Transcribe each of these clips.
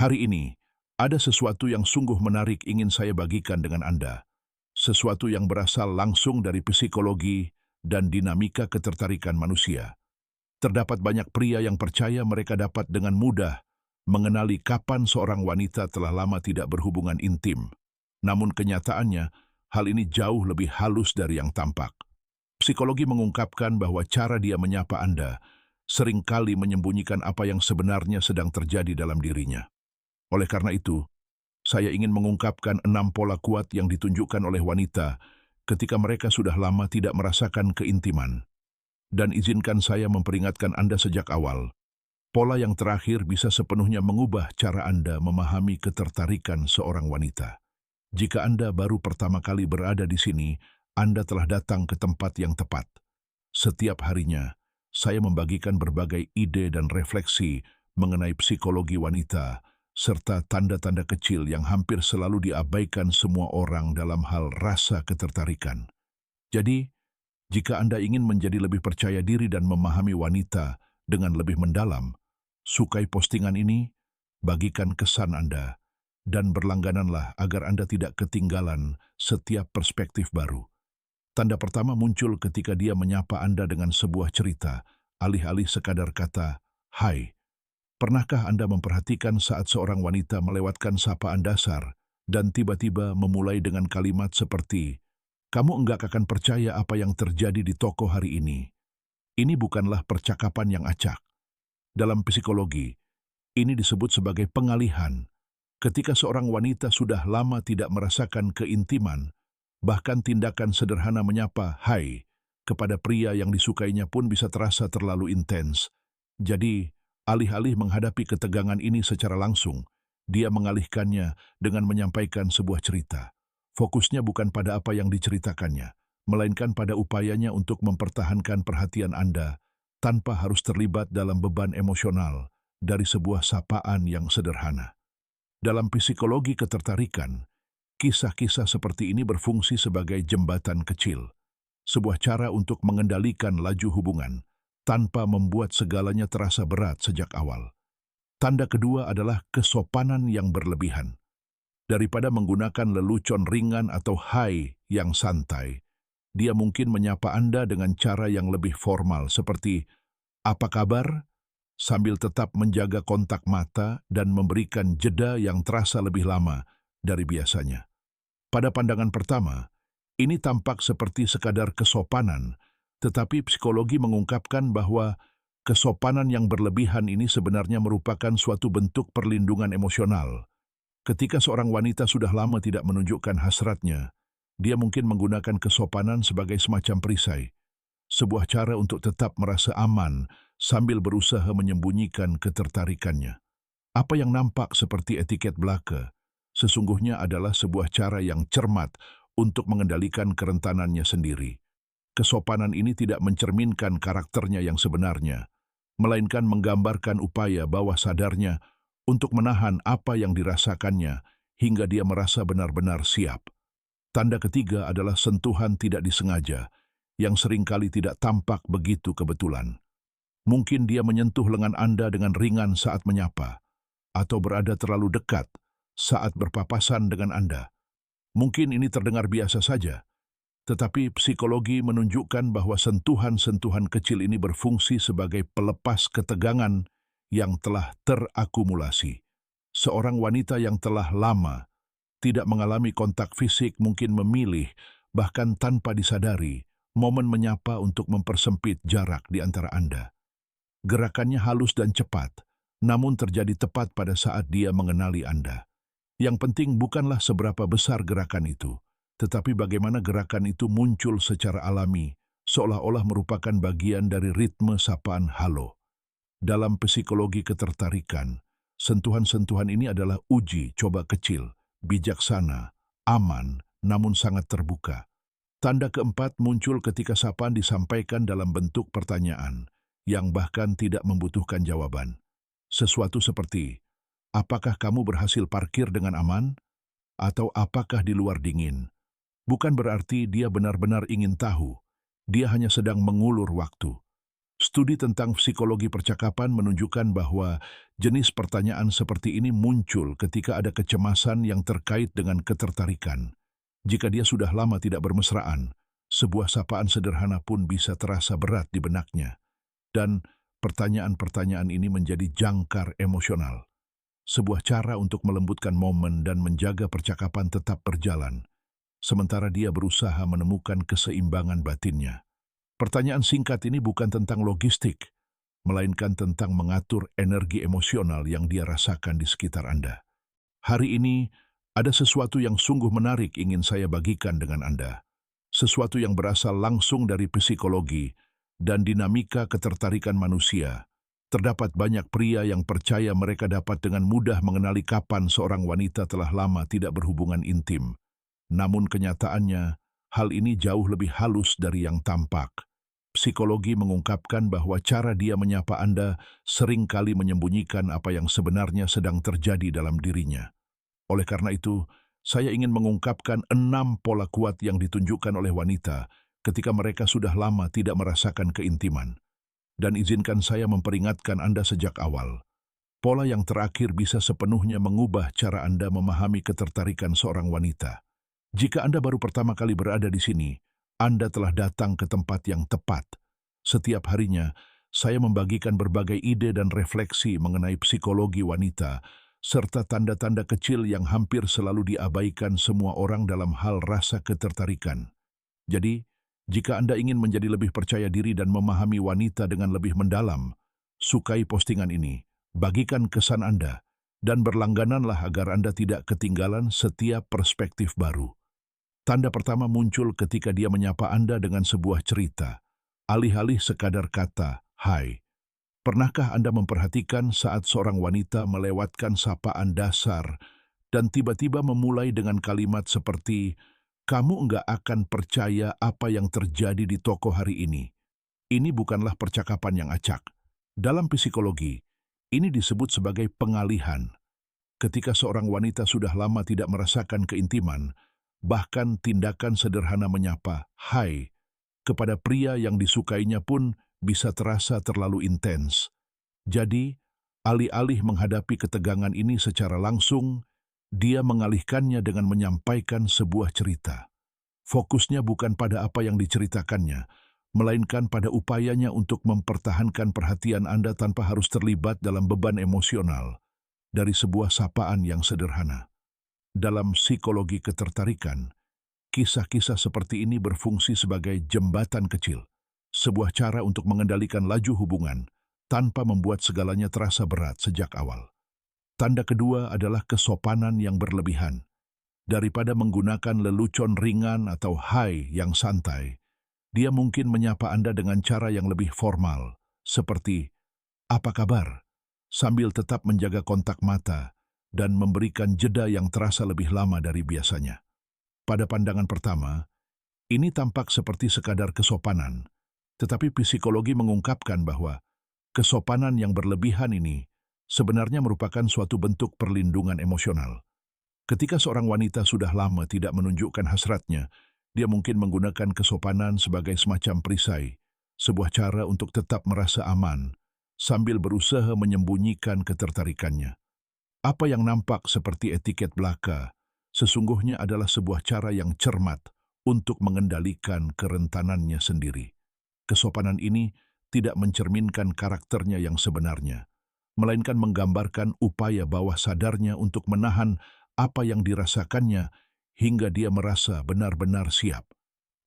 Hari ini, ada sesuatu yang sungguh menarik ingin saya bagikan dengan Anda. Sesuatu yang berasal langsung dari psikologi dan dinamika ketertarikan manusia. Terdapat banyak pria yang percaya mereka dapat dengan mudah mengenali kapan seorang wanita telah lama tidak berhubungan intim. Namun kenyataannya, hal ini jauh lebih halus dari yang tampak. Psikologi mengungkapkan bahwa cara dia menyapa Anda seringkali menyembunyikan apa yang sebenarnya sedang terjadi dalam dirinya. Oleh karena itu, saya ingin mengungkapkan 6 pola kuat yang ditunjukkan oleh wanita ketika mereka sudah lama tidak merasakan keintiman. Dan izinkan saya memperingatkan Anda sejak awal, pola yang terakhir bisa sepenuhnya mengubah cara Anda memahami ketertarikan seorang wanita. Jika Anda baru pertama kali berada di sini, Anda telah datang ke tempat yang tepat. Setiap harinya, saya membagikan berbagai ide dan refleksi mengenai psikologi wanita, serta tanda-tanda kecil yang hampir selalu diabaikan semua orang dalam hal rasa ketertarikan. Jadi, jika Anda ingin menjadi lebih percaya diri dan memahami wanita dengan lebih mendalam, sukai postingan ini, bagikan kesan Anda, dan berlanggananlah agar Anda tidak ketinggalan setiap perspektif baru. Tanda pertama muncul ketika dia menyapa Anda dengan sebuah cerita, alih-alih sekadar kata, "Hai." Pernahkah Anda memperhatikan saat seorang wanita melewatkan sapaan dasar dan tiba-tiba memulai dengan kalimat seperti, "Kamu enggak akan percaya apa yang terjadi di toko hari ini." Ini bukanlah percakapan yang acak. Dalam psikologi, ini disebut sebagai pengalihan. Ketika seorang wanita sudah lama tidak merasakan keintiman, bahkan tindakan sederhana menyapa "hai" kepada pria yang disukainya pun bisa terasa terlalu intens. Jadi, alih-alih menghadapi ketegangan ini secara langsung, dia mengalihkannya dengan menyampaikan sebuah cerita. Fokusnya bukan pada apa yang diceritakannya, melainkan pada upayanya untuk mempertahankan perhatian Anda tanpa harus terlibat dalam beban emosional dari sebuah sapaan yang sederhana. Dalam psikologi ketertarikan, kisah-kisah seperti ini berfungsi sebagai jembatan kecil, sebuah cara untuk mengendalikan laju hubungan tanpa membuat segalanya terasa berat sejak awal. Tanda kedua adalah kesopanan yang berlebihan. Daripada menggunakan lelucon ringan atau hai yang santai, dia mungkin menyapa Anda dengan cara yang lebih formal seperti, "Apa kabar?" sambil tetap menjaga kontak mata dan memberikan jeda yang terasa lebih lama dari biasanya. Pada pandangan pertama, ini tampak seperti sekadar kesopanan, tetapi psikologi mengungkapkan bahwa kesopanan yang berlebihan ini sebenarnya merupakan suatu bentuk perlindungan emosional. Ketika seorang wanita sudah lama tidak menunjukkan hasratnya, dia mungkin menggunakan kesopanan sebagai semacam perisai, sebuah cara untuk tetap merasa aman sambil berusaha menyembunyikan ketertarikannya. Apa yang nampak seperti etiket belaka, sesungguhnya adalah sebuah cara yang cermat untuk mengendalikan kerentanannya sendiri. Kesopanan ini tidak mencerminkan karakternya yang sebenarnya, melainkan menggambarkan upaya bawah sadarnya untuk menahan apa yang dirasakannya hingga dia merasa benar-benar siap. Tanda ketiga adalah sentuhan tidak disengaja, yang seringkali tidak tampak begitu kebetulan. Mungkin dia menyentuh lengan Anda dengan ringan saat menyapa, atau berada terlalu dekat saat berpapasan dengan Anda. Mungkin ini terdengar biasa saja, tetapi psikologi menunjukkan bahwa sentuhan-sentuhan kecil ini berfungsi sebagai pelepas ketegangan yang telah terakumulasi. Seorang wanita yang telah lama tidak mengalami kontak fisik mungkin memilih, bahkan tanpa disadari, momen menyapa untuk mempersempit jarak di antara Anda. Gerakannya halus dan cepat, namun terjadi tepat pada saat dia mengenali Anda. Yang penting bukanlah seberapa besar gerakan itu, tetapi bagaimana gerakan itu muncul secara alami, seolah-olah merupakan bagian dari ritme sapaan halo. Dalam psikologi ketertarikan, sentuhan-sentuhan ini adalah uji coba kecil, bijaksana, aman, namun sangat terbuka. Tanda keempat muncul ketika sapaan disampaikan dalam bentuk pertanyaan, yang bahkan tidak membutuhkan jawaban. Sesuatu seperti, "Apakah kamu berhasil parkir dengan aman?" Atau "Apakah di luar dingin?" Bukan berarti dia benar-benar ingin tahu, dia hanya sedang mengulur waktu. Studi tentang psikologi percakapan menunjukkan bahwa Jenis pertanyaan seperti ini muncul ketika ada kecemasan yang terkait dengan ketertarikan. Jika dia sudah lama tidak bermesraan, sebuah sapaan sederhana pun bisa terasa berat di benaknya. Dan pertanyaan-pertanyaan ini menjadi jangkar emosional. Sebuah cara untuk melembutkan momen dan menjaga percakapan tetap berjalan, sementara dia berusaha menemukan keseimbangan batinnya. Pertanyaan singkat ini bukan tentang logistik, melainkan tentang mengatur energi emosional yang dia rasakan di sekitar Anda. Hari ini, ada sesuatu yang sungguh menarik ingin saya bagikan dengan Anda. Sesuatu yang berasal langsung dari psikologi dan dinamika ketertarikan manusia. Terdapat banyak pria yang percaya mereka dapat dengan mudah mengenali kapan seorang wanita telah lama tidak berhubungan intim. Namun kenyataannya, hal ini jauh lebih halus dari yang tampak. Psikologi mengungkapkan bahwa cara dia menyapa Anda seringkali menyembunyikan apa yang sebenarnya sedang terjadi dalam dirinya. Oleh karena itu, saya ingin mengungkapkan 6 pola kuat yang ditunjukkan oleh wanita ketika mereka sudah lama tidak merasakan keintiman. Dan izinkan saya memperingatkan Anda sejak awal. Pola yang terakhir bisa sepenuhnya mengubah cara Anda memahami ketertarikan seorang wanita. Jika Anda baru pertama kali berada di sini, Anda telah datang ke tempat yang tepat. Setiap harinya, saya membagikan berbagai ide dan refleksi mengenai psikologi wanita, serta tanda-tanda kecil yang hampir selalu diabaikan semua orang dalam hal rasa ketertarikan. Jadi, jika Anda ingin menjadi lebih percaya diri dan memahami wanita dengan lebih mendalam, sukai postingan ini, bagikan kesan Anda, dan berlanggananlah agar Anda tidak ketinggalan setiap perspektif baru. Tanda pertama muncul ketika dia menyapa Anda dengan sebuah cerita, alih-alih sekadar kata, "Hai." Pernahkah Anda memperhatikan saat seorang wanita melewatkan sapaan dasar dan tiba-tiba memulai dengan kalimat seperti, "Kamu enggak akan percaya apa yang terjadi di toko hari ini." Ini bukanlah percakapan yang acak. Dalam psikologi, ini disebut sebagai pengalihan. Ketika seorang wanita sudah lama tidak merasakan keintiman, bahkan tindakan sederhana menyapa, "Hai," kepada pria yang disukainya pun bisa terasa terlalu intens. Jadi, alih-alih menghadapi ketegangan ini secara langsung, dia mengalihkannya dengan menyampaikan sebuah cerita. Fokusnya bukan pada apa yang diceritakannya, melainkan pada upayanya untuk mempertahankan perhatian Anda tanpa harus terlibat dalam beban emosional dari sebuah sapaan yang sederhana. Dalam psikologi ketertarikan, kisah-kisah seperti ini berfungsi sebagai jembatan kecil, sebuah cara untuk mengendalikan laju hubungan tanpa membuat segalanya terasa berat sejak awal. Tanda kedua adalah kesopanan yang berlebihan. Daripada menggunakan lelucon ringan atau hai yang santai, dia mungkin menyapa Anda dengan cara yang lebih formal, seperti, "Apa kabar?" sambil tetap menjaga kontak mata dan memberikan jeda yang terasa lebih lama dari biasanya. Pada pandangan pertama, ini tampak seperti sekadar kesopanan, tetapi psikologi mengungkapkan bahwa kesopanan yang berlebihan ini sebenarnya merupakan suatu bentuk perlindungan emosional. Ketika seorang wanita sudah lama tidak menunjukkan hasratnya, dia mungkin menggunakan kesopanan sebagai semacam perisai, sebuah cara untuk tetap merasa aman, sambil berusaha menyembunyikan ketertarikannya. Apa yang nampak seperti etiket belaka, sesungguhnya adalah sebuah cara yang cermat untuk mengendalikan kerentanannya sendiri. Kesopanan ini tidak mencerminkan karakternya yang sebenarnya, melainkan menggambarkan upaya bawah sadarnya untuk menahan apa yang dirasakannya hingga dia merasa benar-benar siap.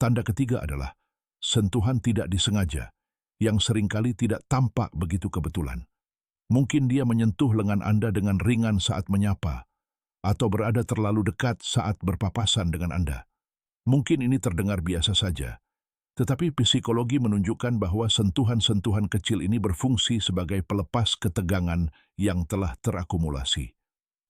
Tanda ketiga adalah sentuhan tidak disengaja, yang seringkali tidak tampak begitu kebetulan. Mungkin dia menyentuh lengan Anda dengan ringan saat menyapa, atau berada terlalu dekat saat berpapasan dengan Anda. Mungkin ini terdengar biasa saja, tetapi psikologi menunjukkan bahwa sentuhan-sentuhan kecil ini berfungsi sebagai pelepas ketegangan yang telah terakumulasi.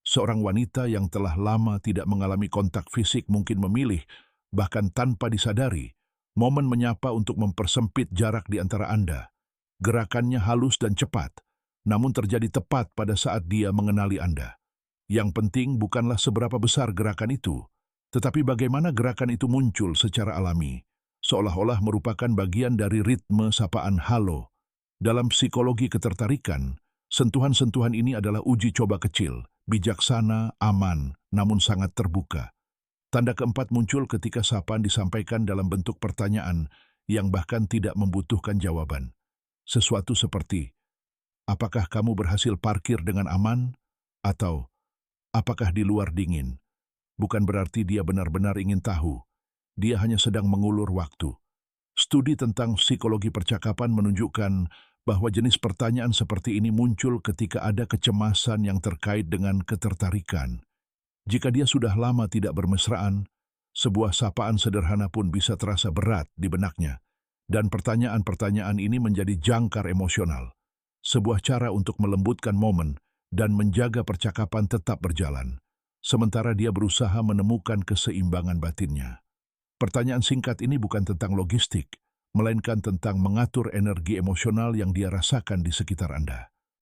Seorang wanita yang telah lama tidak mengalami kontak fisik mungkin memilih, bahkan tanpa disadari, momen menyapa untuk mempersempit jarak di antara Anda. Gerakannya halus dan cepat, namun terjadi tepat pada saat dia mengenali Anda. Yang penting bukanlah seberapa besar gerakan itu, tetapi bagaimana gerakan itu muncul secara alami, seolah-olah merupakan bagian dari ritme sapaan halo. Dalam psikologi ketertarikan, Sentuhan-sentuhan ini adalah uji coba kecil, bijaksana, aman, namun sangat terbuka. Tanda keempat muncul ketika sapaan disampaikan dalam bentuk pertanyaan yang bahkan tidak membutuhkan jawaban. Sesuatu seperti, apakah kamu berhasil parkir dengan aman? Atau, apakah di luar dingin? Bukan berarti dia benar-benar ingin tahu. Dia hanya sedang mengulur waktu. Studi tentang psikologi percakapan menunjukkan bahwa jenis pertanyaan seperti ini muncul ketika ada kecemasan yang terkait dengan ketertarikan. Jika dia sudah lama tidak bermesraan, sebuah sapaan sederhana pun bisa terasa berat di benaknya. Dan pertanyaan-pertanyaan ini menjadi jangkar emosional. Sebuah cara untuk melembutkan momen dan menjaga percakapan tetap berjalan. Sementara dia berusaha menemukan keseimbangan batinnya. Pertanyaan singkat ini bukan tentang logistik, melainkan tentang mengatur energi emosional yang dia rasakan di sekitar Anda.